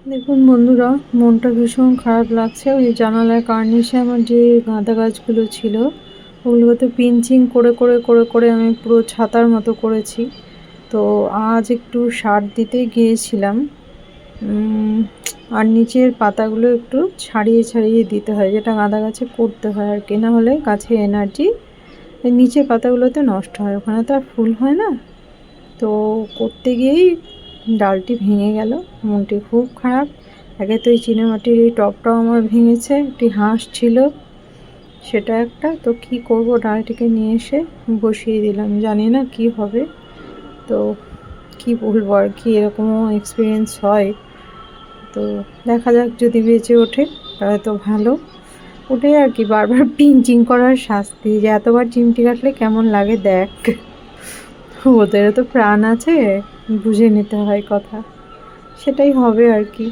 দেখুন বন্ধুরা, মনটা ভীষণ খারাপ লাগছে। ওই জানালার কার্নিশে আমার যে গাঁদা গাছগুলো ছিল, ওগুলোতে পিঞ্চিং করে করে করে করে আমি পুরো ছাতার মতো করেছি। তো আজ একটু সার দিতে গিয়েছিলাম, আর নিচের পাতাগুলো একটু ছাড়িয়ে ছাড়িয়ে দিতে হয়, যেটা গাঁদা গাছে করতে হয় আর কি, না হলে গাছের এনার্জি নিচের পাতাগুলোতে নষ্ট হয়, ওখানে তো আর ফুল হয় না। তো করতে গিয়েই ডালটি ভেঙে গেল, মনটি খুব খারাপ। একে তো এই চীনামাটির এই টবটাও আমার ভেঙেছে, একটি হাঁস ছিল সেটা একটা। তো কি করব, ডালটিকে নিয়ে এসে বসিয়ে দিলাম, জানি না কি হবে। তো কি বলবো আর কি, এরকমও এক্সপিরিয়েন্স হয়। তো দেখা যাক, যদি বেঁচে ওঠে তাহলে তো ভালো। ওটাই আর কি, বারবার পিঞ্চিং করার শাস্তি, যে এতবার চিমটি কাটলে কেমন লাগে দেখ। ওদেরও তো প্রাণ আছে, বুঝে নিতে হয় কথা, সেটাই হবে আর কি।